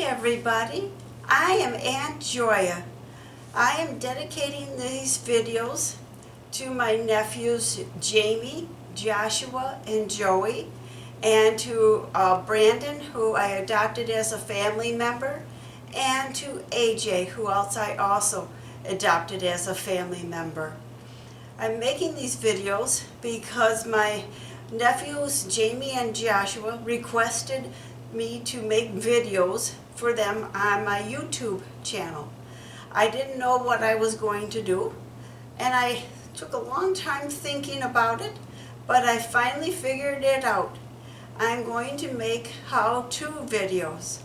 everybody, I am Aunt Joya. I am dedicating these videos to my nephews Jamie, Joshua, and Joey, and to Brandon, who I adopted as a family member, and to AJ, who else I also adopted as a family member. I'm making these videos because my nephews Jamie and Joshua requested me to make videos for them on my YouTube channel. I didn't know what I was going to do, and I took a long time thinking about it, but I finally figured it out. I'm going to make how-to videos.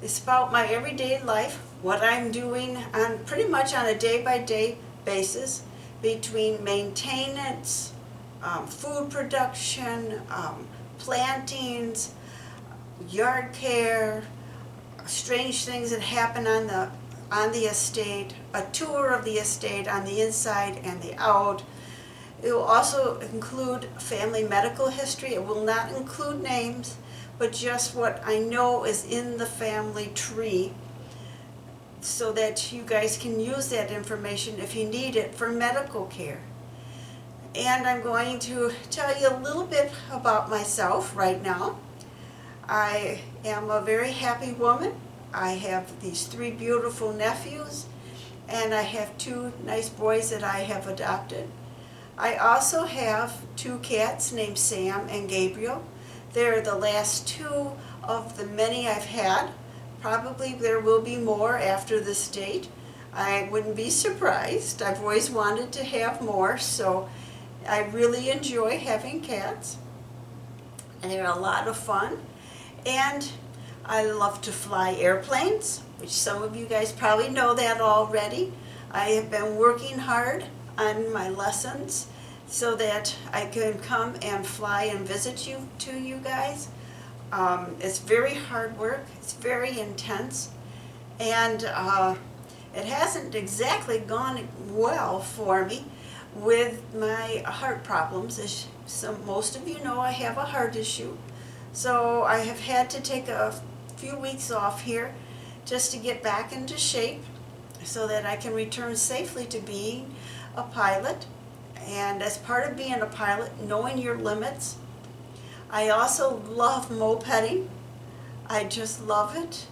It's about my everyday life, what I'm doing on pretty much on a day-by-day basis between maintenance, food production, plantings, yard care, strange things that happen on the estate, a tour of the estate on the inside and the out. It will also include family medical history. It will not include names, but just what I know is in the family tree, so that you guys can use that information if you need it for medical care. And I'm going to tell you a little bit about myself right now. I am a very happy woman. I have these 3 beautiful nephews, and I have 2 nice boys that I have adopted. I also have 2 cats named Sam and Gabriel. They're the last 2 of the many I've had. Probably there will be more after this date. I wouldn't be surprised. I've always wanted to have more, so I really enjoy having cats. And they're a lot of fun. And I love to fly airplanes, which some of you guys probably know that already. I have been working hard on my lessons so that I can come and fly and visit you guys. It's very hard work. It's very intense, and it hasn't exactly gone well for me with my heart problems. As most of you know, I have a heart issue, so I have had to take a few weeks off here just to get back into shape so that I can return safely to being a pilot. And as part of being a pilot, knowing your limits. I also love mopeding. I just love it.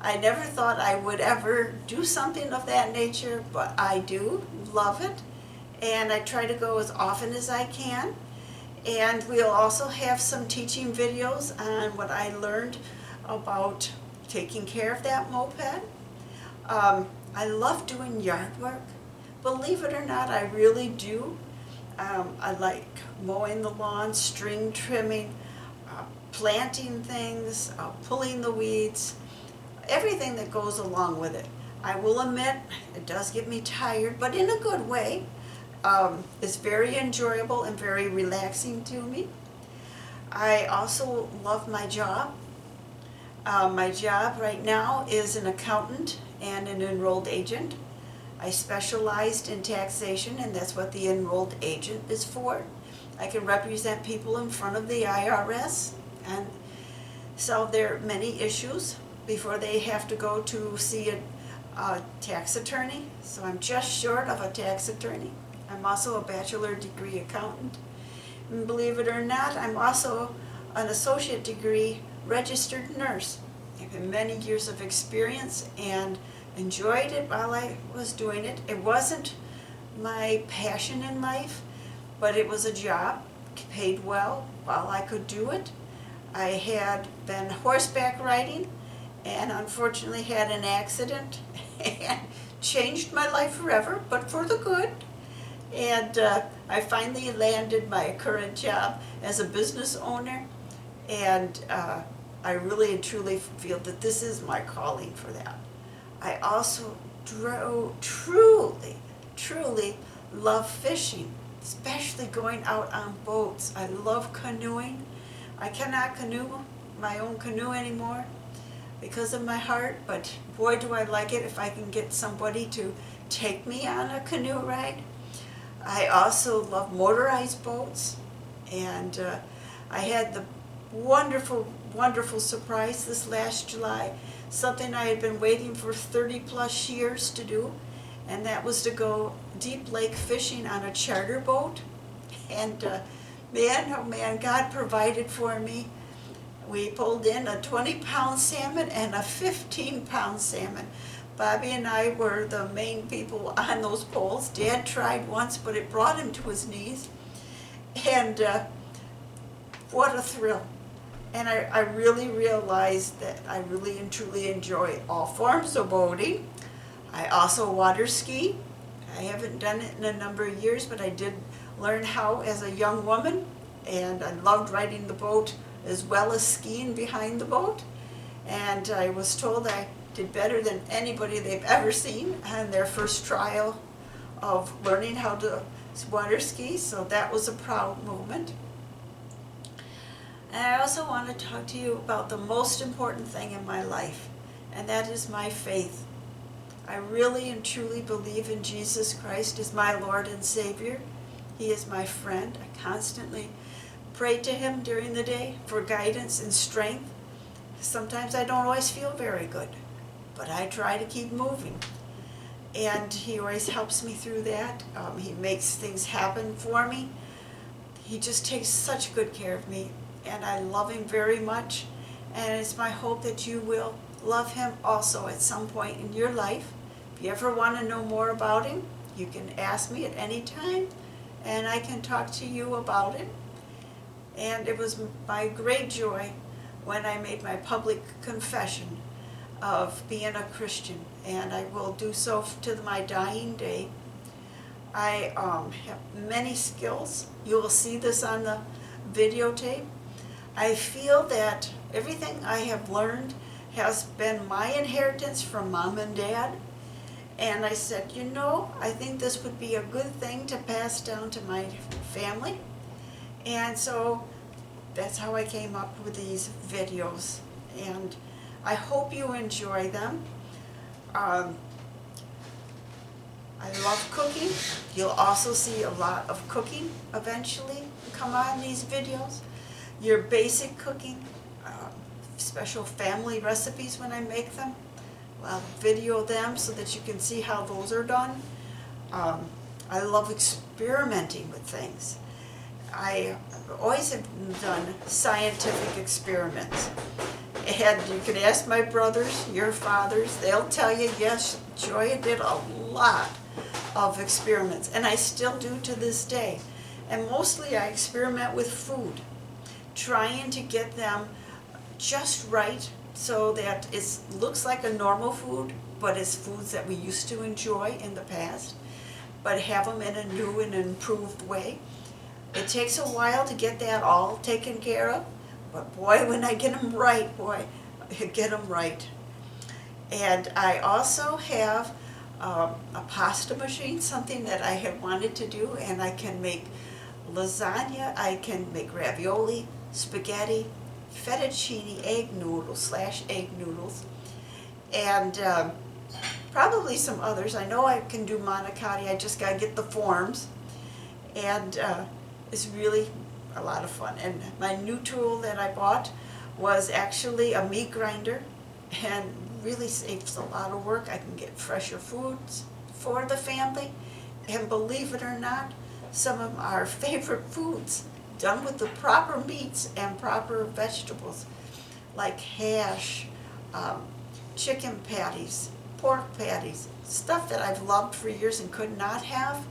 I never thought I would ever do something of that nature, but I do love it. And I try to go as often as I can. And we'll also have some teaching videos on what I learned about taking care of that moped. I love doing yard work. Believe it or not, I really do. I like mowing the lawn, string trimming, planting things, pulling the weeds, everything that goes along with it. I will admit, it does get me tired, but in a good way. It's very enjoyable and very relaxing to me. I also love my job. My job right now is an accountant and an enrolled agent. I specialized in taxation, and that's what the enrolled agent is for. I can represent people in front of the IRS and solve their many issues before they have to go to see a tax attorney. So I'm just short of a tax attorney. I'm also a bachelor degree accountant. And believe it or not, I'm also an associate degree registered nurse. I have many years of experience and enjoyed it while I was doing it. It wasn't my passion in life, but it was a job, paid well while I could do it. I had been horseback riding and unfortunately had an accident and changed my life forever, but for the good. And I finally landed my current job as a business owner, and I really and truly feel that this is my calling for that. I also truly love fishing, especially going out on boats. I love canoeing. I cannot canoe my own canoe anymore because of my heart, but boy do I like it if I can get somebody to take me on a canoe ride. I also love motorized boats, and I had the wonderful wonderful surprise this last July, something I had been waiting for 30 plus years to do, and that was to go deep lake fishing on a charter boat. And man, oh man, God provided for me. We pulled in a 20-pound salmon and a 15-pound salmon. Bobby and I were the main people on those poles. Dad tried once, but it brought him to his knees. And what a thrill. And I really realized that I really and truly enjoy all forms of boating. I also water ski. I haven't done it in a number of years, but I did learn how as a young woman. And I loved riding the boat as well as skiing behind the boat. And I was told I did better than anybody they've ever seen on their first trial of learning how to water ski, so that was a proud moment. And I also want to talk to you about the most important thing in my life, and that is my faith. I really and truly believe in Jesus Christ as my Lord and Savior. He is my friend. I constantly pray to Him during the day for guidance and strength. Sometimes I don't always feel very good, but I try to keep moving. And He always helps me through that. He makes things happen for me. He just takes such good care of me, and I love Him very much. And it's my hope that you will love Him also at some point in your life. If you ever want to know more about Him, you can ask me at any time, and I can talk to you about it. And it was my great joy when I made my public confession of being a Christian, and I will do so to my dying day. I have many skills. You will see this on the videotape. I feel that everything I have learned has been my inheritance from Mom and Dad. And I said, you know, I think this would be a good thing to pass down to my family. And so that's how I came up with these videos. And I hope you enjoy them. I love cooking. You'll also see a lot of cooking eventually come on these videos. Your basic cooking, special family recipes when I make them. I'll video them so that you can see how those are done. I love experimenting with things. I always have done scientific experiments. And you can ask my brothers, your fathers, they'll tell you, yes, Joya did a lot of experiments, and I still do to this day. And mostly I experiment with food, trying to get them just right so that it looks like a normal food, but it's foods that we used to enjoy in the past, but have them in a new and improved way. It takes a while to get that all taken care of, but boy, when I get them right, boy, I get them right. And I also have a pasta machine, something that I had wanted to do, and I can make lasagna, I can make ravioli, spaghetti, fettuccine egg noodles / egg noodles, and probably some others. I know I can do manicotti, I just gotta get the forms, and it's really a lot of fun. And my new tool that I bought was actually a meat grinder, and really saves a lot of work. I can get fresher foods for the family, and believe it or not, some of our favorite foods done with the proper meats and proper vegetables, like hash, chicken patties, pork patties, stuff that I've loved for years and could not have.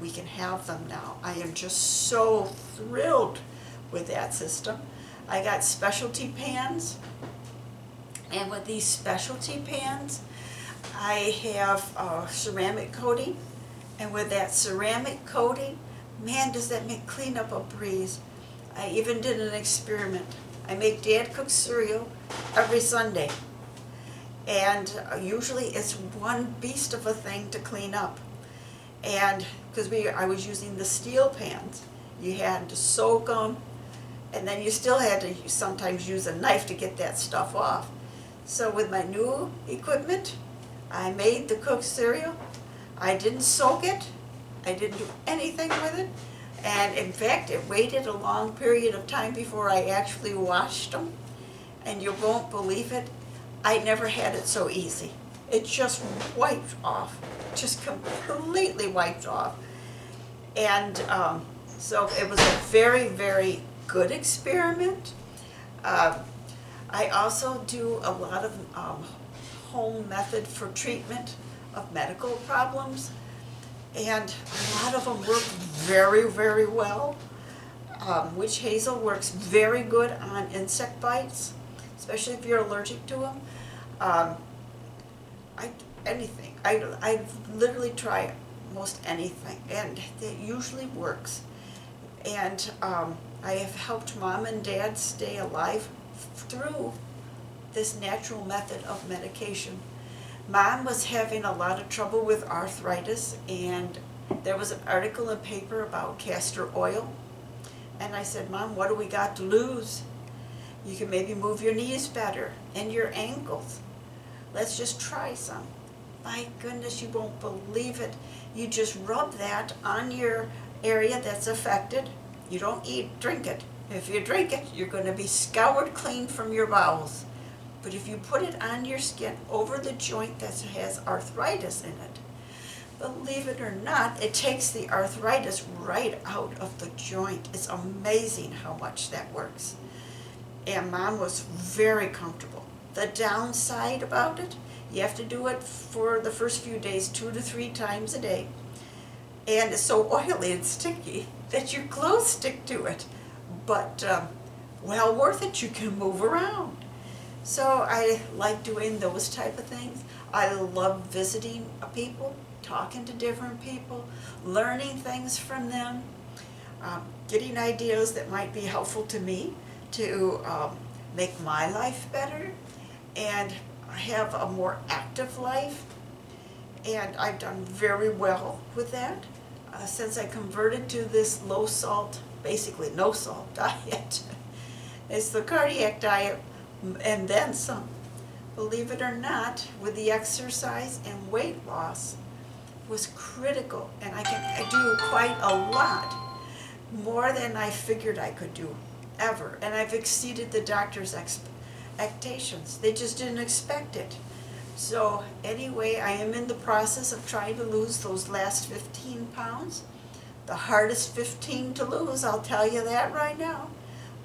We can have them now. I am just so thrilled with that system. I got specialty pans, and with these specialty pans, I have ceramic coating, and with that ceramic coating, man, does that make cleanup a breeze. I even did an experiment. I make Dad cook cereal every Sunday, and usually it's one beast of a thing to clean up. And because I was using the steel pans, you had to soak them, and then you still had to sometimes use a knife to get that stuff off. So with my new equipment, I made the cooked cereal. I didn't soak it. I didn't do anything with it. And in fact, it waited a long period of time before I actually washed them. and you won't believe it, I never had it so easy. It just wiped off, just completely wiped off. And so it was a very, very good experiment. I also do a lot of home method for treatment of medical problems, and a lot of them work very, very well. Witch hazel works very good on insect bites, especially if you're allergic to them. Anything. I literally try most anything, and it usually works. And I have helped Mom and Dad stay alive through this natural method of medication. Mom was having a lot of trouble with arthritis, and there was an article in the paper about castor oil. And I said, Mom, what do we got to lose? You can maybe move your knees better and your ankles. Let's just try some. My goodness, you won't believe it. You just rub that on your area that's affected. You don't drink it. If you drink it, you're going to be scoured clean from your bowels. But if you put it on your skin over the joint that has arthritis in it, believe it or not, it takes the arthritis right out of the joint. It's amazing how much that works. And Mom was very comfortable. The downside about it, you have to do it for the first few days 2 to 3 times a day. And it's so oily and sticky that your clothes stick to it. But well worth it, you can move around. So I like doing those type of things. I love visiting people, talking to different people, learning things from them, getting ideas that might be helpful to me to make my life better and have a more active life. And I've done very well with that since I converted to this low salt, basically no salt diet. It's the cardiac diet and then some. Believe it or not, with the exercise and weight loss was critical, and I do quite a lot, more than I figured I could do ever. And I've exceeded the doctor's expectations. They just didn't expect it. So anyway, I am in the process of trying to lose those last 15 pounds. The hardest 15 to lose, I'll tell you that right now.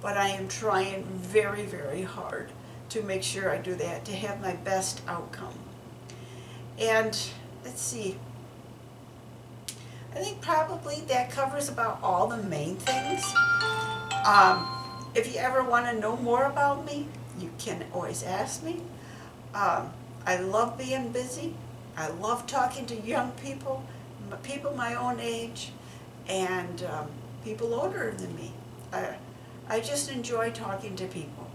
But I am trying very, very hard to make sure I do that, to have my best outcome. And let's see, I think probably that covers about all the main things. If you ever want to know more about me, you can always ask me. I love being busy. I love talking to young people my own age, and people older than me. I just enjoy talking to people,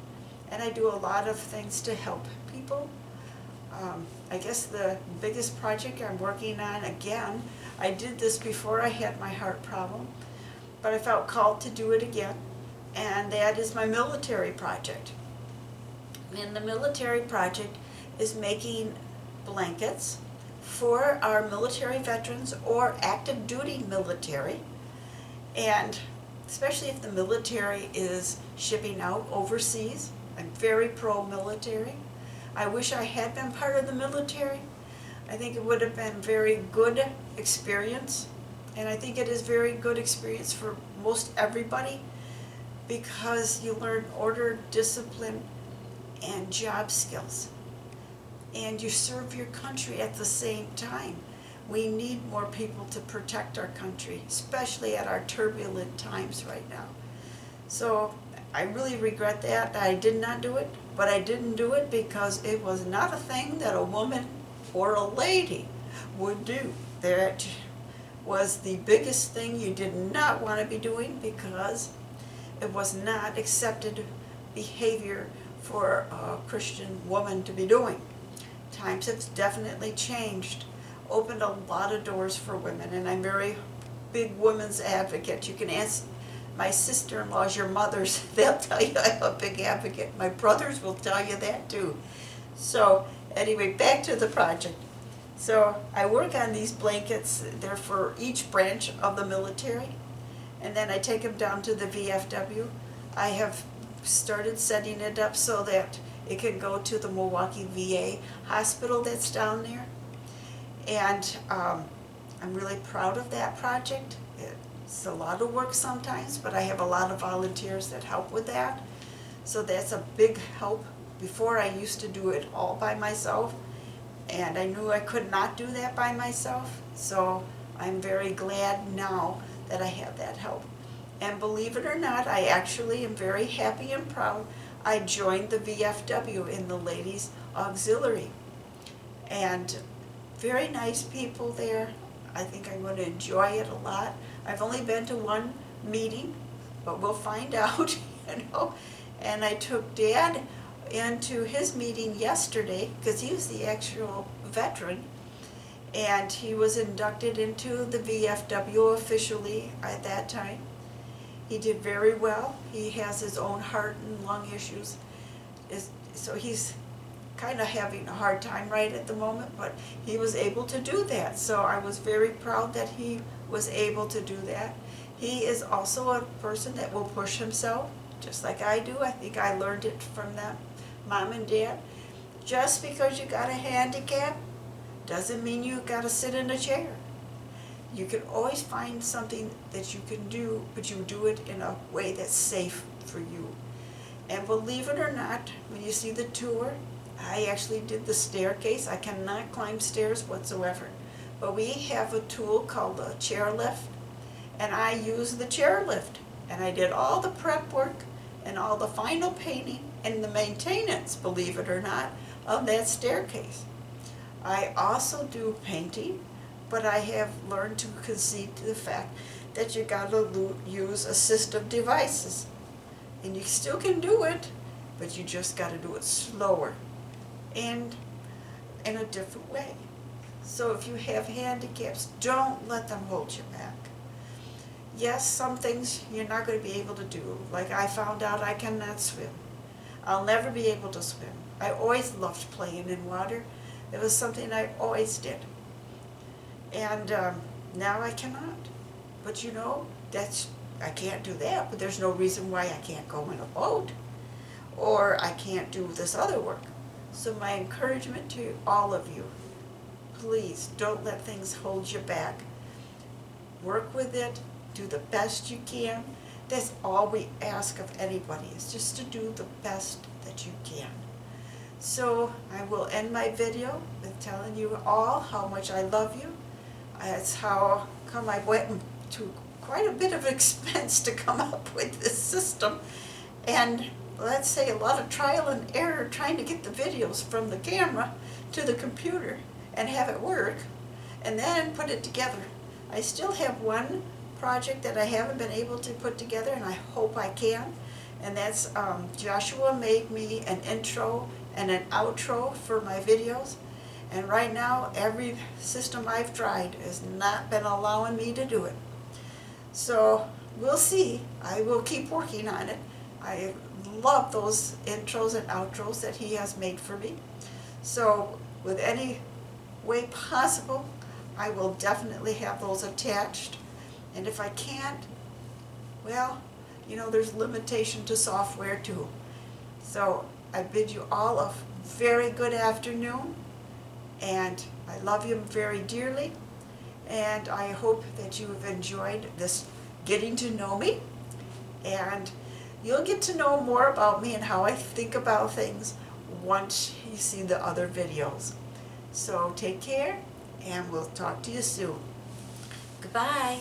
and I do a lot of things to help people. I guess the biggest project I'm working on, again, I did this before I had my heart problem, but I felt called to do it again, and that is my military project. And the military project is making blankets for our military veterans or active duty military, and especially if the military is shipping out overseas. I'm very pro-military. I wish I had been part of the military. I think it would have been very good experience, and I think it is very good experience for most everybody, because you learn order, discipline, and job skills, and you serve your country at the same time. We need more people to protect our country, especially at our turbulent times right now. So I really regret that I did not do it, but I didn't do it because it was not a thing that a woman or a lady would do. That was the biggest thing you did not want to be doing, because it was not accepted behavior for a Christian woman to be doing. Times have definitely changed, opened a lot of doors for women, and I'm very big women's advocate. You can ask my sister-in-laws, your mothers, they'll tell you I'm a big advocate. My brothers will tell you that too. So anyway, back to the project. So I work on these blankets. They're for each branch of the military, and then I take them down to the VFW. I have started setting it up so that it can go to the Milwaukee VA hospital that's down there. And I'm really proud of that project. It's a lot of work sometimes, but I have a lot of volunteers that help with that. So that's a big help. Before, I used to do it all by myself, and I knew I could not do that by myself. So I'm very glad now that I have that help. And believe it or not, I actually am very happy and proud. I joined the VFW in the Ladies Auxiliary. And very nice people there. I think I'm going to enjoy it a lot. I've only been to one meeting, but we'll find out, you know. And I took Dad into his meeting yesterday, because he was the actual veteran, and he was inducted into the VFW officially at that time. He did very well. He has his own heart and lung issues, so he's kind of having a hard time right at the moment, but he was able to do that. So I was very proud that he was able to do that. He is also a person that will push himself, just like I do. I think I learned it from them, Mom and Dad. Just because you got a handicap doesn't mean you got to sit in a chair. You can always find something that you can do, but you do it in a way that's safe for you. And believe it or not, when you see the tour, I actually did the staircase. I cannot climb stairs whatsoever. But we have a tool called a chairlift, and I use the chairlift. And I did all the prep work and all the final painting and the maintenance, believe it or not, of that staircase. I also do painting, but I have learned to concede to the fact that you gotta use assistive devices. And you still can do it, but you just gotta do it slower and in a different way. So if you have handicaps, don't let them hold you back. Yes, some things you're not going to be able to do. Like I found out I cannot swim. I'll never be able to swim. I always loved playing in water. It was something I always did. And now I cannot. But you know, I can't do that, but there's no reason why I can't go in a boat or I can't do this other work. So my encouragement to all of you, please don't let things hold you back. Work with it, do the best you can. That's all we ask of anybody, is just to do the best that you can. So I will end my video with telling you all how much I love you. That's how come I went to quite a bit of expense to come up with this system. And let's say a lot of trial and error trying to get the videos from the camera to the computer and have it work, and then put it together. I still have one project that I haven't been able to put together, and I hope I can, and that's Joshua made me an intro and an outro for my videos, and right now every system I've tried has not been allowing me to do it. So we'll see. I will keep working on it. I love those intros and outros that he has made for me. So with any way possible, I will definitely have those attached. And if I can't, well, you know, there's limitation to software too. So I bid you all a very good afternoon, and I love you very dearly, and I hope that you have enjoyed this getting to know me, and you'll get to know more about me and how I think about things once you see the other videos. So take care, and we'll talk to you soon. Goodbye.